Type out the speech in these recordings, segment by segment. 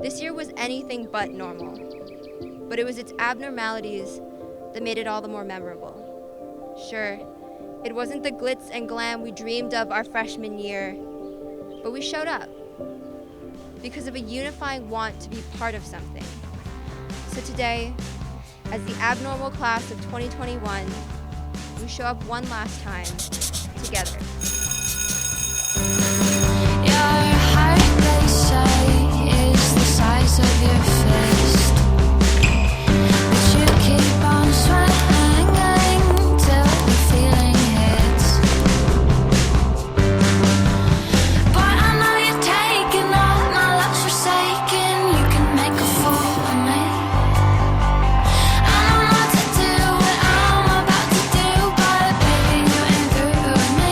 This year was anything but normal, but it was its abnormalities that made it all the more memorable. Sure, it wasn't the glitz and glam we dreamed of our freshman year, but we showed up because of a unifying want to be part of something. So today, as the abnormal class of 2021, we show up one last time, together. Your heart, they say, is the size of your fist, but you keep on swinging till the feeling hits. But I know you're taking all my love's forsaken. You can make a fool of me. I don't know what to do, what I'm about to do, but baby, you ain't through with me.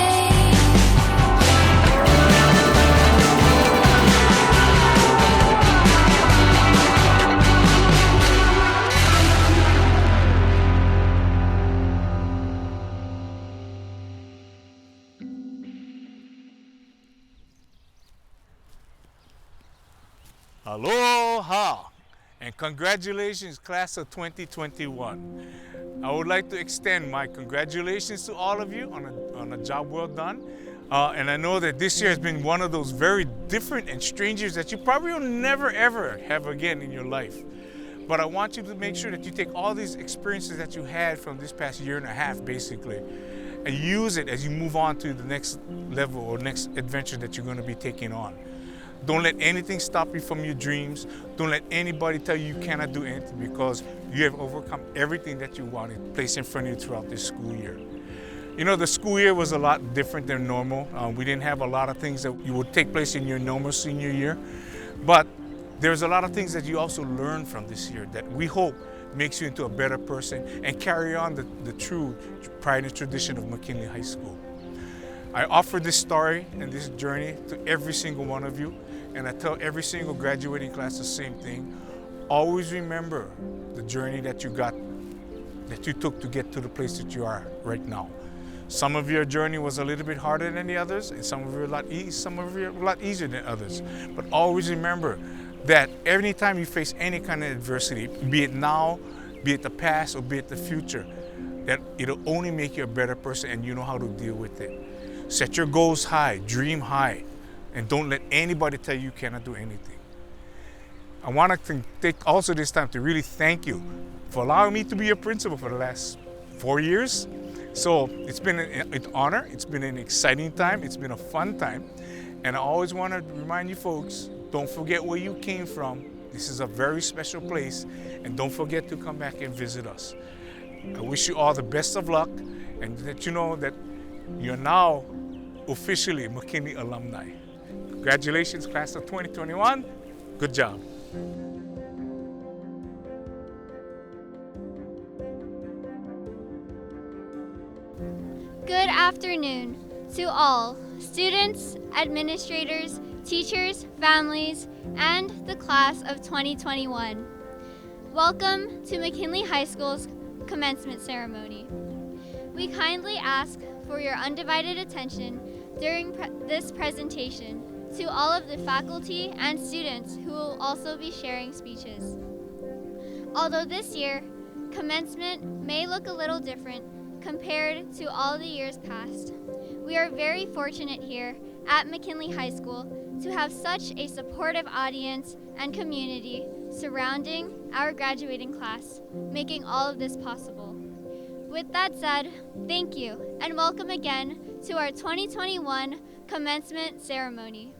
Aloha and congratulations, class of 2021. I would like to extend my congratulations to all of you on a job well done. And I know that this year has been one of those very different and strange years that you probably will never ever have again in your life. But I want you to make sure that you take all these experiences that you had from this past year and a half basically and use it as you move on to the next level or next adventure that you're going to be taking on. Don't let anything stop you from your dreams. Don't let anybody tell you you cannot do anything, because you have overcome everything that you wanted placed in front of you throughout this school year. You know, the school year was a lot different than normal. We didn't have a lot of things that you would take place in your normal senior year. But there's a lot of things that you also learned from this year that we hope makes you into a better person and carry on the true pride and tradition of McKinley High School. I offer this story and this journey to every single one of you, and I tell every single graduating class the same thing. Always remember the journey that you took to get to the place that you are right now. Some of your journey was a little bit harder than the others, and some of you a lot easier than others. But always remember that every time you face any kind of adversity, be it now, be it the past, or be it the future, that it'll only make you a better person and you know how to deal with it. Set your goals high, dream high, and don't let anybody tell you cannot do anything. I want to take also this time to really thank you for allowing me to be your principal for the last 4 years. So it's been an honor, it's been an exciting time, it's been a fun time. And I always want to remind you folks, don't forget where you came from. This is a very special place, and don't forget to come back and visit us. I wish you all the best of luck, and that you know that you're now officially McKinley alumni. Congratulations, class of 2021. Good job. Good afternoon to all students, administrators, teachers, families, and the class of 2021. Welcome to McKinley High School's commencement ceremony. We kindly ask for your undivided attention during this presentation to all of the faculty and students who will also be sharing speeches. Although this year, commencement may look a little different compared to all the years past, we are very fortunate here at McKinley High School to have such a supportive audience and community surrounding our graduating class, making all of this possible. With that said, thank you and welcome again to our 2021 commencement ceremony.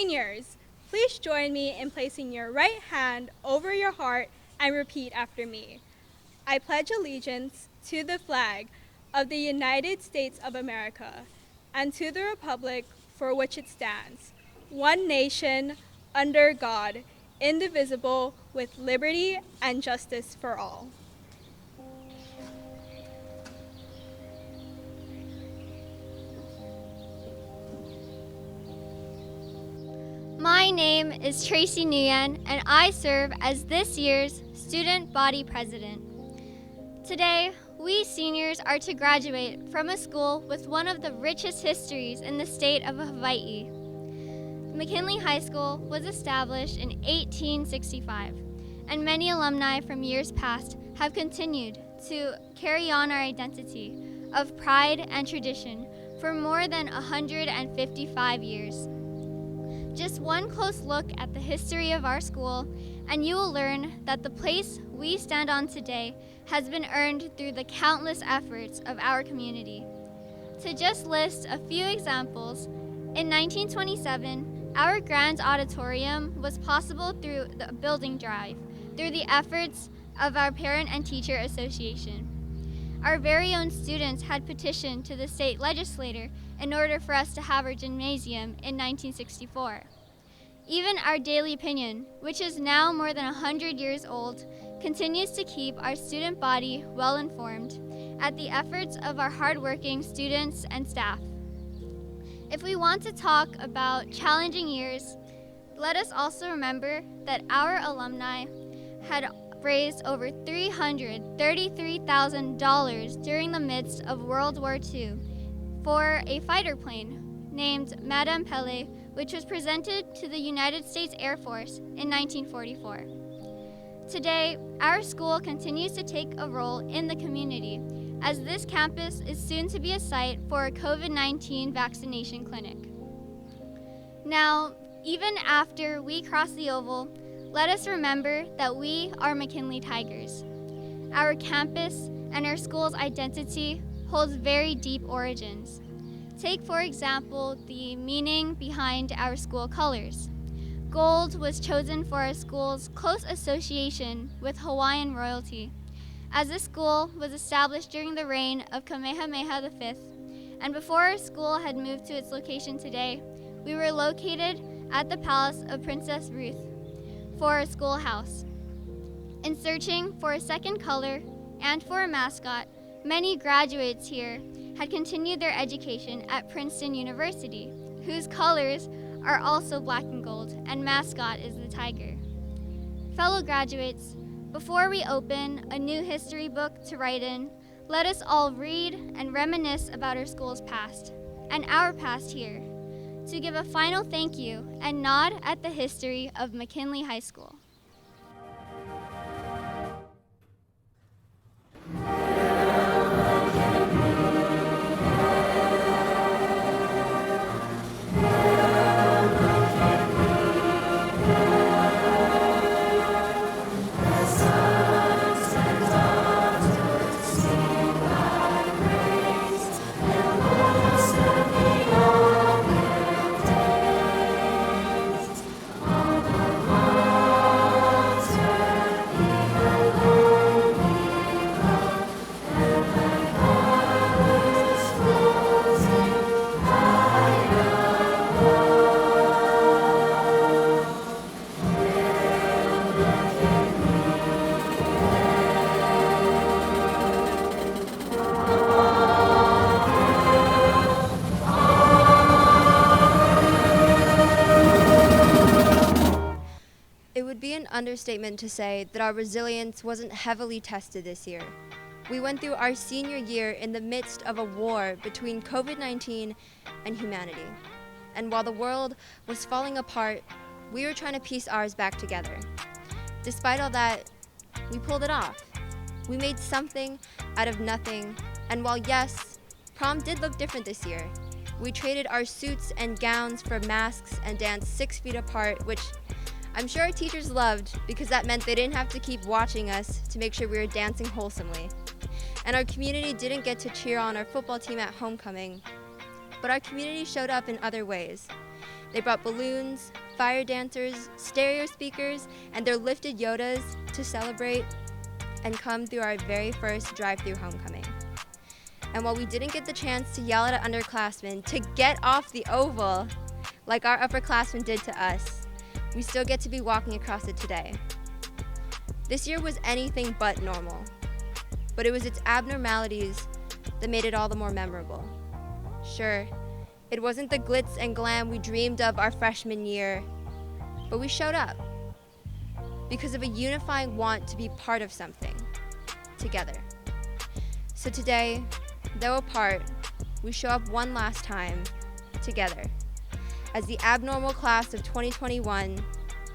Seniors, please join me in placing your right hand over your heart and repeat after me. I pledge allegiance to the flag of the United States of America and to the republic for which it stands, one nation, under God, indivisible, with liberty and justice for all. My name is Tracy Nguyen, and I serve as this year's Student Body President. Today, we seniors are to graduate from a school with one of the richest histories in the state of Hawaii. McKinley High School was established in 1865, and many alumni from years past have continued to carry on our identity of pride and tradition for more than 155 years. Just one close look at the history of our school, and you will learn that the place we stand on today has been earned through the countless efforts of our community. To just list a few examples, in 1927, our grand auditorium was possible through the building drive, through the efforts of our Parent and Teacher Association. Our very own students had petitioned to the state legislature in order for us to have our gymnasium in 1964. Even our Daily Opinion, which is now more than 100 years old, continues to keep our student body well informed at the efforts of our hardworking students and staff. If we want to talk about challenging years, let us also remember that our alumni had raised over $333,000 during the midst of World War II for a fighter plane named Madame Pele, which was presented to the United States Air Force in 1944. Today, our school continues to take a role in the community, as this campus is soon to be a site for a COVID-19 vaccination clinic. Now, even after we cross the oval, let us remember that we are McKinley Tigers. Our campus and our school's identity holds very deep origins. Take, for example, the meaning behind our school colors. Gold was chosen for our school's close association with Hawaiian royalty, as this school was established during the reign of Kamehameha V, and before our school had moved to its location today, we were located at the Palace of Princess Ruth for our schoolhouse. In searching for a second color and for a mascot, many graduates here had continued their education at Princeton University, whose colors are also black and gold, and mascot is the tiger. Fellow graduates, before we open a new history book to write in, let us all read and reminisce about our school's past, and our past here, to give a final thank you and nod at the history of McKinley High School. Understatement to say that our resilience wasn't heavily tested this year. We went through our senior year in the midst of a war between COVID-19 and humanity. And while the world was falling apart, we were trying to piece ours back together. Despite all that, we pulled it off. We made something out of nothing, and while yes, prom did look different this year, we traded our suits and gowns for masks and danced 6 feet apart, which I'm sure our teachers loved because that meant they didn't have to keep watching us to make sure we were dancing wholesomely. And our community didn't get to cheer on our football team at homecoming, but our community showed up in other ways. They brought balloons, fire dancers, stereo speakers, and their lifted Yodas to celebrate and come through our very first drive-through homecoming. And while we didn't get the chance to yell at our underclassmen to get off the oval like our upperclassmen did to us, we still get to be walking across it today. This year was anything but normal, but it was its abnormalities that made it all the more memorable. Sure, it wasn't the glitz and glam we dreamed of our freshman year, but we showed up because of a unifying want to be part of something together. So today, though apart, we show up one last time together. As the abnormal class of 2021,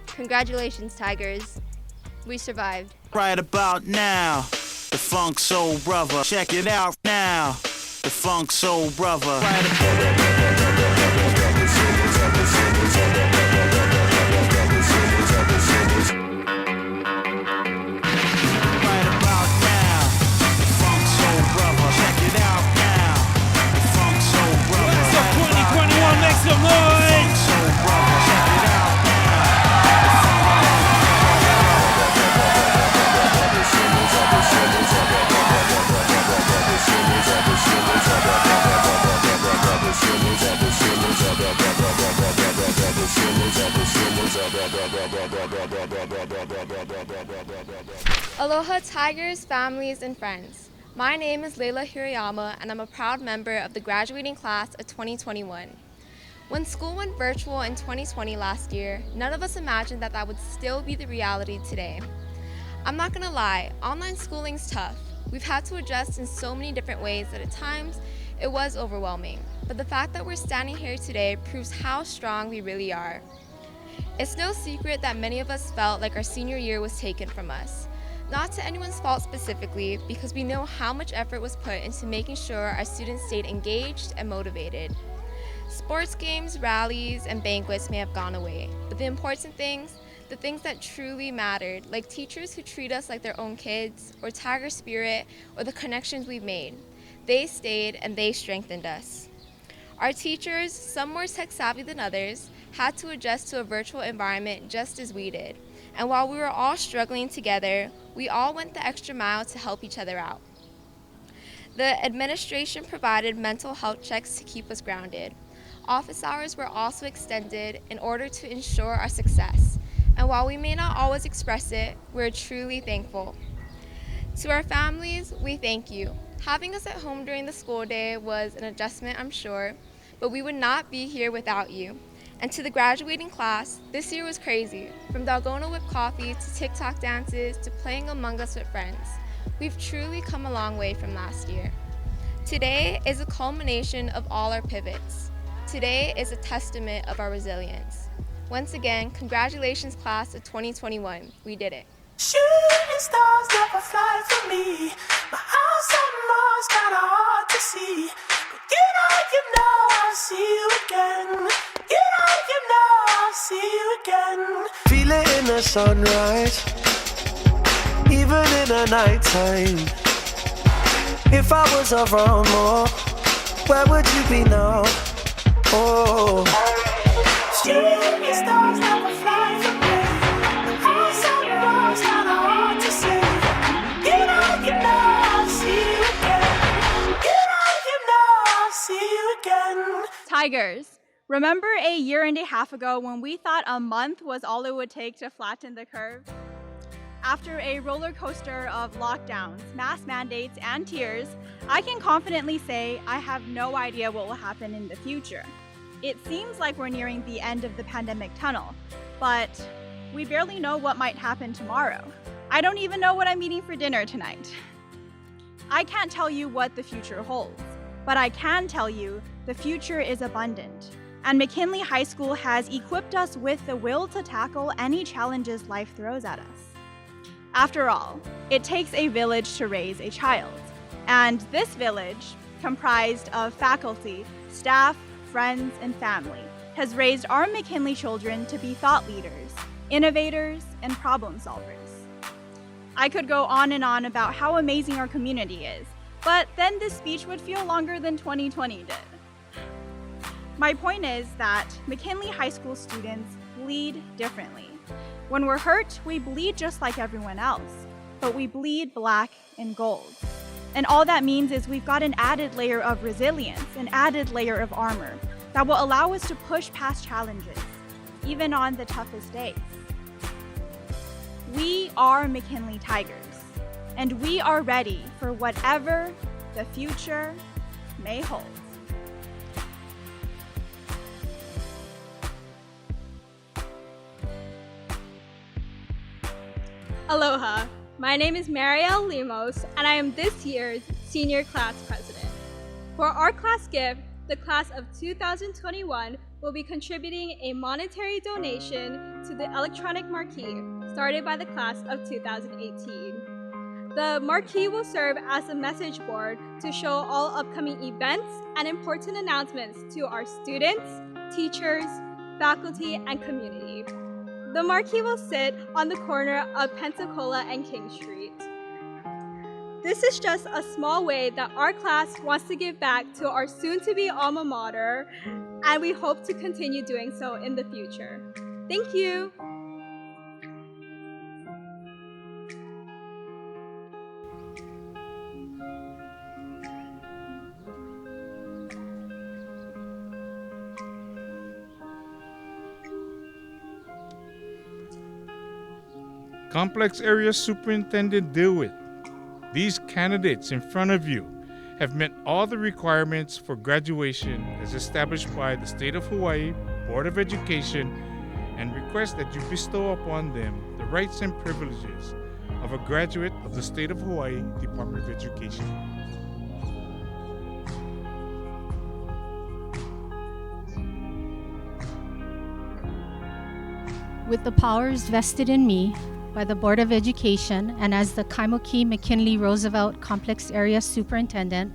congratulations, Tigers. We survived. Right about now, the Funk Soul Brother. Check it out now, the Funk Soul Brother. Some noise! Aloha Tigers, families, and friends. My name is Layla Hirayama, and I'm a proud member of the graduating class of 2021. When school went virtual in 2020 last year, none of us imagined that would still be the reality today. I'm not gonna lie, online schooling's tough. We've had to adjust in so many different ways that at times it was overwhelming. But the fact that we're standing here today proves how strong we really are. It's no secret that many of us felt like our senior year was taken from us. Not to anyone's fault specifically, because we know how much effort was put into making sure our students stayed engaged and motivated. Sports games, rallies, and banquets may have gone away, but the important things, the things that truly mattered, like teachers who treat us like their own kids, or Tiger spirit, or the connections we've made, they stayed and they strengthened us. Our teachers, some more tech savvy than others, had to adjust to a virtual environment just as we did. And while we were all struggling together, we all went the extra mile to help each other out. The administration provided mental health checks to keep us grounded. Office hours were also extended in order to ensure our success. And while we may not always express it, we're truly thankful. To our families, we thank you. Having us at home during the school day was an adjustment, I'm sure, but we would not be here without you. And to the graduating class, this year was crazy. From Dalgona whipped coffee to TikTok dances to playing Among Us with friends. We've truly come a long way from last year. Today is a culmination of all our pivots. Today is a testament of our resilience. Once again, congratulations class of 2021. We did it. Shooting stars never fly for me. My house on Mars kinda hard to see. But you know I'll see you again. You know I'll see you again. Feel it in the sunrise, even in the nighttime. If I was around more, where would you be now? Oh, shooting stars never fly for me. My house on Mars kinda hard to see. You know I'll see you again. You know I'll see you again. Tigers, remember a year and a half ago when we thought a month was all it would take to flatten the curve? After a roller coaster of lockdowns, mask mandates, and tears, I can confidently say I have no idea what will happen in the future. It seems like we're nearing the end of the pandemic tunnel, but we barely know what might happen tomorrow. I don't even know what I'm eating for dinner tonight. I can't tell you what the future holds, but I can tell you the future is abundant. And McKinley High School has equipped us with the will to tackle any challenges life throws at us. After all, it takes a village to raise a child. And this village, comprised of faculty, staff, friends, and family, has raised our McKinley children to be thought leaders, innovators, and problem solvers. I could go on and on about how amazing our community is, but then this speech would feel longer than 2020 did. My point is that McKinley High School students bleed differently. When we're hurt, we bleed just like everyone else, but we bleed black and gold. And all that means is we've got an added layer of resilience, an added layer of armor that will allow us to push past challenges, even on the toughest days. We are McKinley Tigers, and we are ready for whatever the future may hold. Aloha, my name is Marielle Limos, and I am this year's senior class president. For our class gift, the class of 2021 will be contributing a monetary donation to the electronic marquee started by the class of 2018. The marquee will serve as a message board to show all upcoming events and important announcements to our students, teachers, faculty, and community. The marquee will sit on the corner of Pensacola and King Street. This is just a small way that our class wants to give back to our soon-to-be alma mater, and we hope to continue doing so in the future. Thank you. Complex Area Superintendent DeWitt, these candidates in front of you have met all the requirements for graduation as established by the State of Hawaii Board of Education and request that you bestow upon them the rights and privileges of a graduate of the State of Hawaii Department of Education. With the powers vested in me by the Board of Education and as the Kaimuki McKinley Roosevelt Complex Area Superintendent,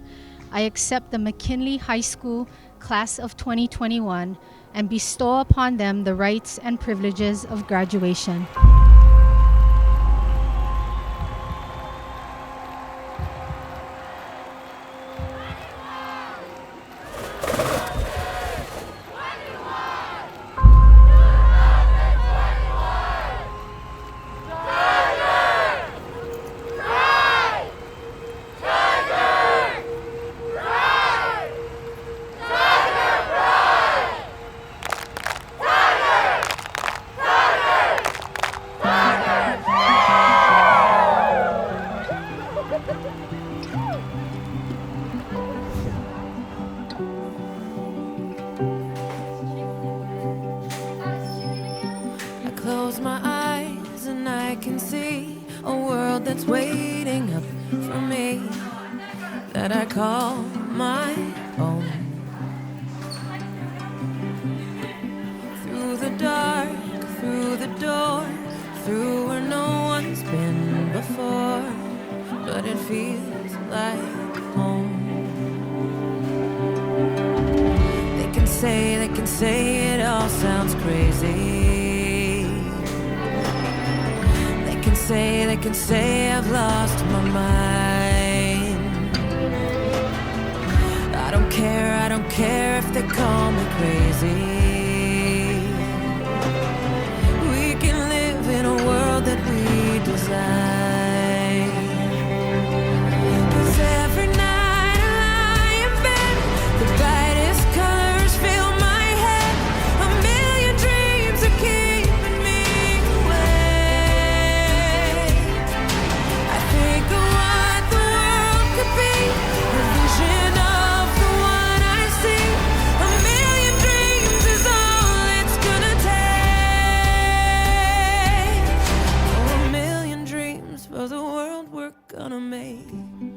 I accept the McKinley High School Class of 2021 and bestow upon them the rights and privileges of graduation. Close my eyes and I can see a world that's waiting up for me, that I call my own. Through the dark, through the door, through where no one's been before, but it feels like home. They can say it all sounds crazy. They can say I've lost my mind. I don't care if they call me crazy. We can live in a world that we design. 'Cause every night I lie in bed, the brightest colors fill my head. A million dreams are keeping me awake. I think of what the world could be, a vision of the one I see. A million dreams is all it's gonna take. Oh, a million dreams for the world we're gonna make.